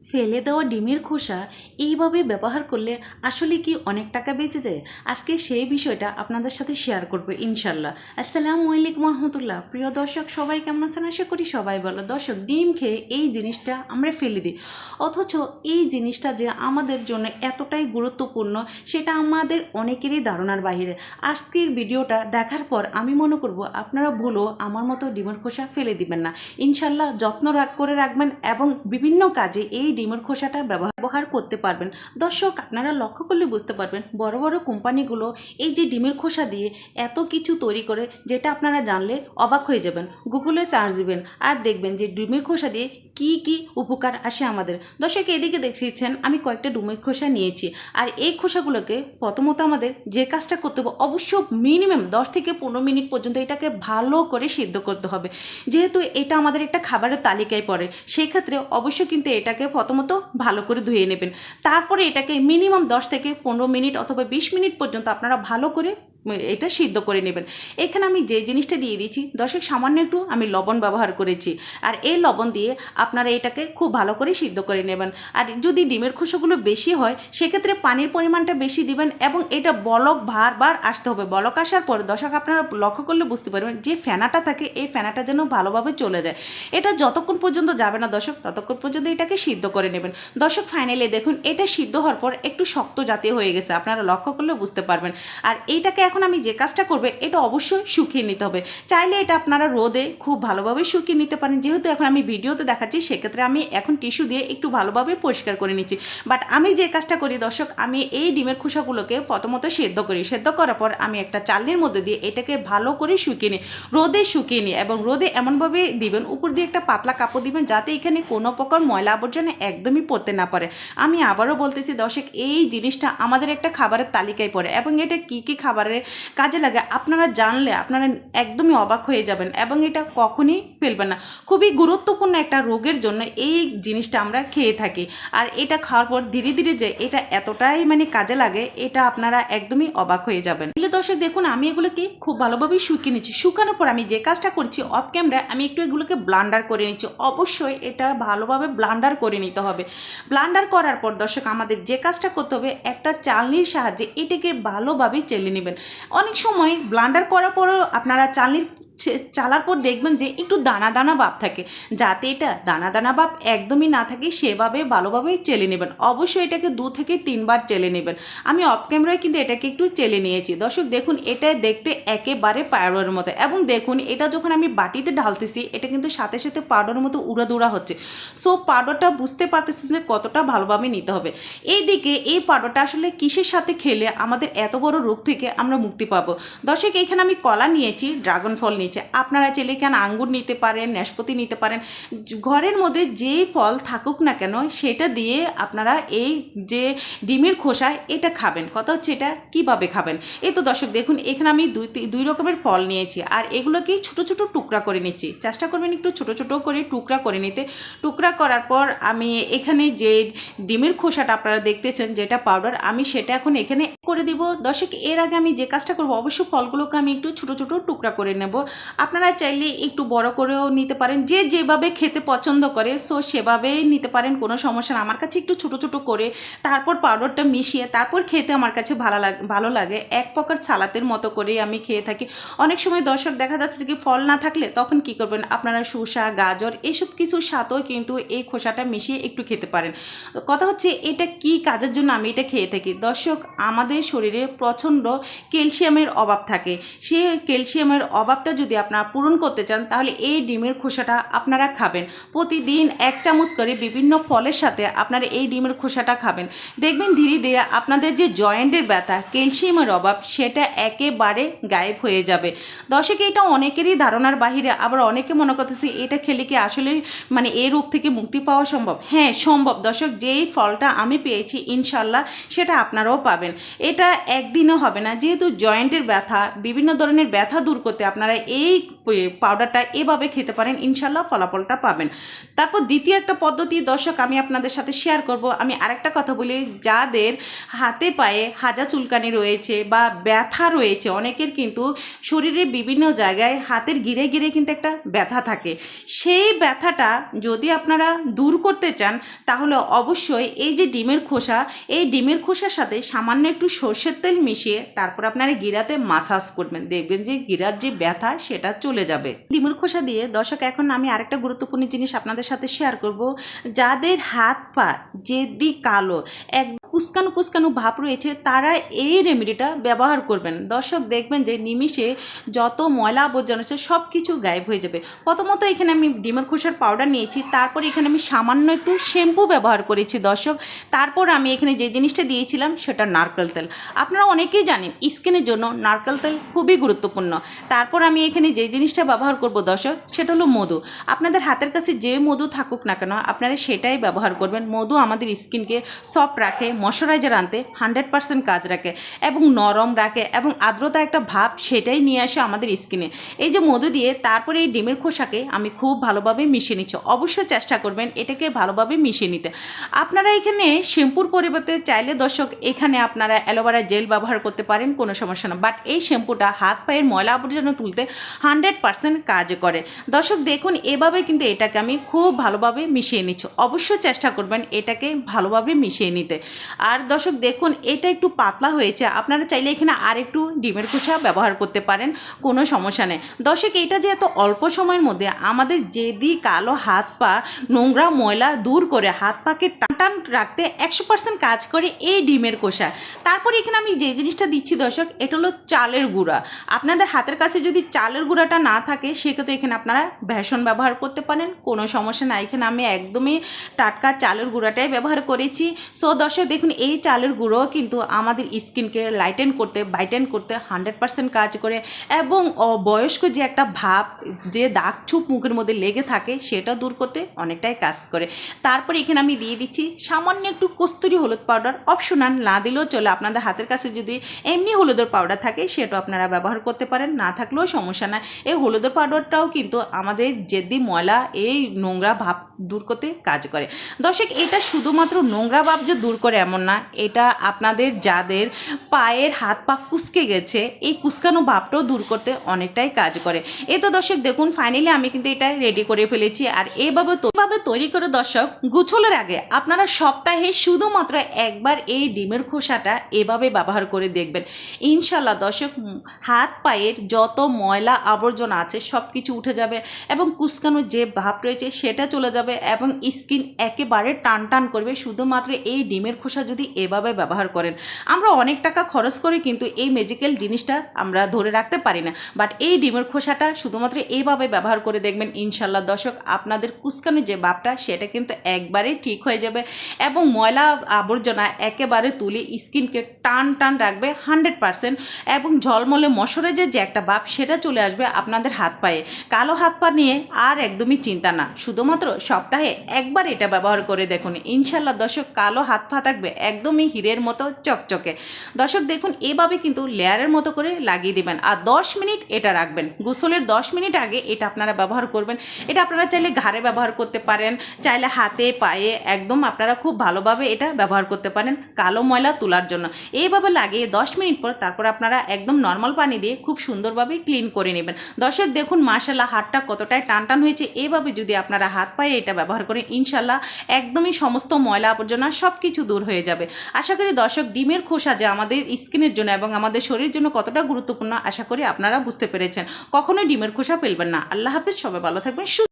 ফেলে দেওয়া ডিমের খোসা এইভাবে ব্যবহার করলে আসলে কি অনেক টাকা বেঁচে যায়? আজকে সেই বিষয়টা আপনাদের সাথে শেয়ার করবো ইনশাল্লাহ। আসসালামু আলাইকুম রহমতুল্লাহ। প্রিয় দর্শক, সবাই কেমন আছেন? আশা করি সবাই ভালো। দর্শক, ডিম খেয়ে এই জিনিসটা আমরা ফেলে দিই, অথচ এই জিনিসটা যে আমাদের জন্য এতটাই গুরুত্বপূর্ণ সেটা আমাদের অনেকেরই ধারণার বাইরে। আজকের ভিডিওটা দেখার পর আমি মনে করব আপনারা ভুলও আমার মতো ডিমের খোসা ফেলে দিবেন না। ইনশাল্লাহ যত্ন করে রাখবেন এবং বিভিন্ন কাজে এই ডিমের খোসাটা ব্যবহার করতে পারবেন। দর্শক, আপনারা লক্ষ্য করলে বুঝতে পারবেন বড় বড় কোম্পানিগুলো এই যে ডিমের খোসা দিয়ে এত কিছু তৈরি করে, যেটা আপনারা জানলে অবাক হয়ে যাবেন। গুগলে সার্চ দিবেন আর দেখবেন যে ডিমের খোসা দিয়ে কি কি উপকার আসে আমাদের। দর্শক, এদিকে দেখছেন আমি কয়েকটা ডিমের খোসা নিয়েছি, আর এই খোসাগুলোকে প্রথমত আমাদের যে কাজটা করতে হবে, অবশ্য মিনিমাম 10 থেকে 15 মিনিট পর্যন্ত এটাকে ভালো করে সিদ্ধ করতে হবে। যেহেতু এটা আমাদের একটা খাবারের তালিকায় পড়ে, সেই ক্ষেত্রে অবশ্যই কিন্তু এটাকে প্রথমত ভালো করে ধুয়ে নেবেন। তারপরে এটাকে মিনিমাম 10 থেকে 15 মিনিট অথবা 20 মিনিট পর্যন্ত আপনারা ভালো করে এটা সিদ্ধ করে নেবেন। এখানে আমি যে জিনিসটা দিয়ে দিচ্ছি দর্শক, সামান্য একটু আমি লবণ ব্যবহার করেছি, আর এই লবণ দিয়ে আপনারা এটাকে খুব ভালো করে সিদ্ধ করে নেবেন। আর যদি ডিমের খোসাগুলো বেশি হয় সেক্ষেত্রে পানির পরিমাণটা বেশি দিবেন, এবং এটা বলক বারবার আসতে হবে। বলক আসার পর দর্শক আপনারা লক্ষ্য করলে বুঝতে পারবেন যে ফেনাটা থাকে, এই ফেনাটা যেন ভালোভাবে চলে যায়। এটা যতক্ষণ পর্যন্ত যাবে না দর্শক, ততক্ষণ পর্যন্ত এটাকে সিদ্ধ করে নেবেন। দর্শক, ফাইনালি দেখুন এটা সিদ্ধ হওয়ার পর একটু শক্ত জাতীয় হয়ে গেছে, আপনারা লক্ষ্য করলে বুঝতে পারবেন। আর এইটাকে এখন আমি যে কাজটা করবে, এটা অবশ্যই শুকিয়ে নিতে হবে। চাইলে এটা আপনারা রোদে খুব ভালোভাবে শুকিয়ে নিতে পারেন। যেহেতু এখন আমি ভিডিওতে দেখাচ্ছি, সেক্ষেত্রে আমি এখন টিস্যু দিয়ে একটু ভালোভাবে পরিষ্কার করে নিচ্ছি। বাট আমি যে কাজটা করি দর্শক, আমি এই ডিমের খোসাগুলোকে প্রথমত সেদ্ধ করি। সেদ্ধ করার পর আমি একটা চালনির মধ্যে দিয়ে এটাকে ভালো করে শুকিয়ে নিই, রোদে শুকিয়ে নিই। এবং রোদে এমনভাবে দিবেন, উপর দিয়ে একটা পাতলা কাপড় দিবেন, যাতে এখানে কোনো প্রকার ময়লা আবর্জনা একদমই পড়তে না পারে। আমি আবারও বলতেছি দর্শক, এই জিনিসটা আমাদের একটা খাবারের তালিকায় পড়ে, এবং এটা কি কি খাবারের কাজে লাগে আপনারা জানলে আপনারা একদমই অবাক হয়ে যাবেন, এবং এটা কখনই ফেলবেন না। খুবই গুরুত্বপূর্ণ একটা রোগের জন্য এই জিনিসটা আমরা খেয়ে থাকি, আর এটা খাওয়ার পর ধীরে ধীরে যে এটা এতটাই কাজে লাগে, এটা আপনারা একদমই অবাক হয়ে যাবেন। দর্শক দেখুন, আমি এগুলোকে খুব ভালোভাবে শুকিয়ে নিচ্ছি। শুকানোর পর আমি যে কাজটা করছি, অফ ক্যামেরায় আমি একটু এগুলোকে ব্লান্ডার করে নিচ্ছি। অবশ্যই এটা ভালোভাবে ব্লান্ডার করে নিতে হবে। ব্লান্ডার করার পর দর্শক আমাদের যে কাজটা করতে হবে, একটা চালনির সাহায্যে এটাকে ভালোভাবে চেলে নেবেন। অনেক সময় ব্লান্ডার করার পরও আপনারা চালার পর দেখবেন যে একটু দানা দানা ভাব থাকে, যাতে এটা দানা দানা ভাব একদমই না থাকে সেভাবে ভালোভাবে চেলে নেবেন। অবশ্যই এটাকে 2 থেকে 3 বার চেলে নেবেন। আমি অফ ক্যামেরায় কিন্তু এটাকে একটু চেলে নিয়েছি। দর্শক দেখুন, এটা দেখতে একেবারে পাউডারের মতো, এবং দেখুন এটা যখন আমি বাটিতে ঢালতেছি, এটা কিন্তু সাথে সাথে পাউডারের মতো উড়াদুরা হচ্ছে। সো পাউডারটা বুঝতে পারতেছি যে কতটা ভালোভাবে নিতে হবে। এইদিকে এই পাউডারটা আসলে কিসের সাথে খেলে আমাদের এত বড় রোগ থেকে আমরা মুক্তি পাবো। দর্শক, এখানে আমি কলা নিয়েছি, ড্রাগন ফল নিয়েছি। আপনারা চাইলে এখানে আঙ্গুর নিতে পারেন, নাশপাতি নিতে পারেন। ঘরের মধ্যে যেই ফল থাকুক না কেন, সেটা দিয়ে আপনারা এই যে ডিমের খোসা এটা খাবেন। কথা হচ্ছে এটা কিভাবে খাবেন। এই তো দর্শক দেখুন, এখানে আমি দুই রকমের ফল নিয়েছি, আর এগুলোকে ছোট ছোট টুকরা করে নিচ্ছি। চেষ্টা করবেন একটু ছোট ছোট করে টুকরা করে নিতে। টুকরা করার পর আমি এখানে যে ডিমের খোসাটা আপনারা দেখতেছেন, যেটা পাউডার, আমি সেটা এখন এখানে করে দিব। দর্শক, এর আগে আমি যে কাজটা করবো, অবশ্য ফলগুলোকে আমি একটু ছোট ছোট টুকরা করে নেব। আপনারা চাইলে একটু বড় করেও নিতে পারেন, যে যেভাবে খেতে পছন্দ করে সো সেভাবেই নিতে পারেন, কোনো সমস্যা না। আমার কাছে একটু ছোট ছোট করে তারপর পাউডারটা মিশিয়ে তারপর খেতে আমার কাছে ভালো লাগে। এক প্রকার সালাতের মতো করেই আমি খেয়ে থাকি। অনেক সময় দর্শক দেখা যাচ্ছে যে ফল না থাকলে তখন কি করবেন, আপনারা শসা, গাজর এসব কিছু সাথেও কিন্তু এই খোসাটা মিশিয়ে একটু খেতে পারেন। কথা হচ্ছে এটা কি কাজের জন্য আমি এটা খেয়ে থাকি। দর্শক, আমাদের শরীরে প্রচণ্ড ক্যালসিয়ামের অভাব থাকে। সেই ক্যালসিয়ামের অভাবটা যদি আপনারা পূরণ করতে চান, তাহলে এই ডিমের খোসাটা আপনারা খাবেন। প্রতিদিন 1 চামচ করে বিভিন্ন ফলের সাথে আপনারা এই ডিমের খোসাটা খাবেন। দেখবেন ধীরে ধীরে আপনাদের যে জয়েন্টের ব্যথা, ক্যালসিয়ামের অভাব, সেটা একেবারে গায়েব হয়ে যাবে। দর্শক, এটা অনেকেরই ধারণার বাহিরে। আবার অনেকে মনে করতেছে এটা খেলে কি আসলে এই রোগ থেকে মুক্তি পাওয়া সম্ভব? হ্যাঁ, সম্ভব। দর্শক, যেই ফলটা আমি পেয়েছি ইনশাল্লাহ সেটা আপনারাও পাবেন। এটা একদিনও হবে না। যেহেতু জয়েন্টের ব্যথা, বিভিন্ন ধরনের ব্যথা দূর করতে আপনারা এই পাউডারটা এভাবে খেতে পারেন, ইনশাল্লাহ ফলাফলটা পাবেন। তারপর দ্বিতীয় একটা পদ্ধতি দর্শক আমি আপনাদের সাথে শেয়ার করব। আমি আরেকটা কথা বলি, যাদের হাতে পায়ে হাজা চুলকানি রয়েছে বা ব্যথা রয়েছে, অনেকের কিন্তু শরীরে বিভিন্ন জায়গায় হাতের গিরে গিরে কিন্তু একটা ব্যথা থাকে, সেই ব্যথাটা যদি আপনারা দূর করতে চান তাহলে অবশ্যই এই যে ডিমের খোসা, এই ডিমের খোসার সাথে সামান্য একটু সর্ষের তেল মিশিয়ে তারপর আপনারা গিরাতে মাসাজ করবেন, দেখবেন যে গিরার যে ব্যথা সেটা চলে যাবে। ডিমের খোসা দিয়ে দর্শক এখন আমি আরেকটা গুরুত্বপূর্ণ জিনিস আপনাদের সাথে শেয়ার করব। যাদের হাত পা জেদি কালো, এক কুচকানো কুচকানো ভাব রয়েছে, তারা এই রেমেডিটা ব্যবহার করবেন। দর্শক দেখবেন যে নিমিষে যত ময়লা আবর্জনা আছে সব কিছু গায়েব হয়ে যাবে। প্রথমত এখানে আমি ডিমের খোসার পাউডার নিয়েছি, তারপর এখানে আমি সামান্য একটু শ্যাম্পু ব্যবহার করেছি দর্শক, তারপর আমি এখানে যে জিনিসটা দিয়েছিলাম সেটা নারকেল তেল। আপনারা অনেকেই জানেন স্কিনের জন্য নারকেল তেল খুবই গুরুত্বপূর্ণ। তারপর আমি এখানে যে জিনিসটা ব্যবহার করব দর্শক সেটা হলো মধু। আপনাদের হাতের কাছে যে মধু থাকুক না কেন আপনারা সেটাই ব্যবহার করবেন। মধু আমাদের স্কিনকে সফট রাখে, ময়শ্চারাইজার আনতে 100% কাজ রাখে এবং নরম রাখে এবং আর্দ্রতা একটা ভাব সেটাই নিয়ে আসে আমাদের স্কিনে। এই যে মধু দিয়ে তারপরে এই ডিমের খোসাকে আমি খুব ভালোভাবে মিশিয়ে নিচ্ছি। অবশ্যই চেষ্টা করবেন এটাকে ভালোভাবে মিশিয়ে নিতে। আপনারা এখানে শ্যাম্পুর পরিবর্তে চাইলে দর্শক এখানে আপনারা অ্যালোভেরা জেল ব্যবহার করতে পারেন, কোনো সমস্যা না, বাট এই শ্যাম্পুটা হাত পায়ের ময়লা আবর্জনা তুলতে 100% কাজ করে। দর্শক দেখুন এভাবে কিন্তু এটাকে আমি খুব ভালোভাবে মিশিয়ে নিচ্ছি। অবশ্যই চেষ্টা করবেন এটাকে ভালোভাবে মিশিয়ে নিতে। আর দর্শক দেখুন এটা একটু পাতলা হয়েছে, আপনারা চাইলে এখানে আর একটু ডিমের খোসা ব্যবহার করতে পারেন, কোনো সমস্যা নেই। দর্শক এটা যে এত অল্প সময়ের মধ্যে আমাদের যেদি কালো হাত পা নোংরা ময়লা দূর করে হাত পাকে টান রাখতে 100% কাজ করে এই ডিমের খোসা। তারপর এখানে আমি যে জিনিসটা দিচ্ছি দর্শক এটা হলো চালের গুঁড়া। আপনাদের হাতের কাছে যদি চালের গুঁড়াটা না থাকে সেক্ষেত্রে এখানে আপনারা বেসন ব্যবহার করতে পারেন, কোনো সমস্যা না। এখানে আমি একদমই টাটকা চালের গুঁড়াটাই ব্যবহার করেছি। সো দর্শক দেখুন এই চালের গুঁড়ো কিন্তু আমাদের স্কিনকে লাইটেন করতে ব্রাইটেন করতে 100% কাজ করে এবং বয়স্ক যে একটা ভাব, যে দাগ ছুপ মুখের মধ্যে লেগে থাকে সেটা দূর করতে অনেকটাই কাজ করে। তারপরে এখানে আমি দিয়ে দিচ্ছি সামান্য একটু কস্তুরি হলুদ পাউডার, অপশনাল, না দিলেও চলে। আপনাদের হাতের কাছে যদি এমনি হলুদের পাউডার থাকে সেটাও আপনারা ব্যবহার করতে পারেন, না থাকলেও সমস্যা না। এই হলুদের পাউডারটাও কিন্তু আমাদের যেদি ময়লা এই নোংরা ভাব দূর করতে কাজ করে। দর্শক এটা শুধুমাত্র নোংরা ভাব যে দূর করে এমন না, এটা আপনাদের যাদের পায়ের হাত পা কুচকে গেছে এই কুচকানো ভাবটাও দূর করতে অনেকটাই কাজ করে। এই তো দর্শক দেখুন ফাইনালি আমি কিন্তু এটা রেডি করে ফেলেছি। আর এইভাবে তৈরি করে দর্শক গোসলের আগে আপনারা সপ্তাহে শুধুমাত্র একবার এই ডিমের খোসাটা এভাবে ব্যবহার করে দেখবেন। ইনশাল্লাহ দর্শক হাত পায়ের যত ময়লা আবর্জনা আছে সব কিছু উঠে যাবে এবং কুচকানো যে ভাব রয়েছে সেটা চলে যাবে এবং স্কিন একেবারে টান টান করবে শুধুমাত্র এই ডিমের খোসা যদি এভাবে ব্যবহার করেন। আমরা অনেক টাকা খরচ করে কিন্তু এই ম্যাজিক্যাল জিনিসটা আমরা ধরে রাখতে পারি না, বাট এই ডিমের খোসাটা শুধুমাত্র এইভাবে ব্যবহার করে দেখবেন। ইনশাল্লাহ দর্শক আপনাদের কুচকানো যে ভাবটা সেটা কিন্তু একবারে ঠিক হয়ে যাবে এবং ময়লা আবর্জনা একেবারে তুলে স্কিনকে টান টান রাখবে 100% এবং ঝলমলে ময়শ্চারাইজার যে একটা ভাব সেটা চলে আসবে আপনাদের হাত পায়ে। কালো হাত পা নিয়ে আর একদমই চিন্তা না, শুধুমাত্র সপ্তাহে একবার এটা ব্যবহার করে দেখুন। ইনশাল্লাহ দর্শক কালো হাত পা থাকবে একদমই হীরের মতো চকচকে। দর্শক দেখুন এভাবে কিন্তু লেয়ারের মতো করে লাগিয়ে দেবেন আর 10 মিনিট এটা রাখবেন। গোসলের 10 মিনিট আগে এটা আপনারা ব্যবহার করবেন। এটা আপনারা চাইলে ঘাড়ে ব্যবহার করতে পারেন, চাইলে হাতে পায়ে একদম আপনারা খুব ভালোভাবে এটা ব্যবহার করতে পারেন কালো ময়লা তোলার জন্য। এইভাবে লাগিয়ে 10 মিনিট পর তারপর আপনারা একদম নর্মাল পানি দিয়ে খুব সুন্দরভাবে ক্লিন করে নেবেন। দর্শক দেখুন মাশাআল্লাহ হাতটা কতটাই টান টান হয়েছে। এইভাবে যদি আপনারা হাত পায়ে এটা ব্যবহার করেন ইনশাল্লাহ একদমই সমস্ত ময়লা আবর্জনা সব কিছু দূর হয়ে যাবে। আশা করি দর্শক ডিমের খোসা যে আমাদের স্কিনের জন্য এবং আমাদের শরীরের জন্য কতটা গুরুত্বপূর্ণ আশা করি আপনারা বুঝতে পেরেছেন। কখনোই ডিমের খোসা ফেলবেন না। আল্লাহ হাফেজ, সবাই ভালো থাকবেন।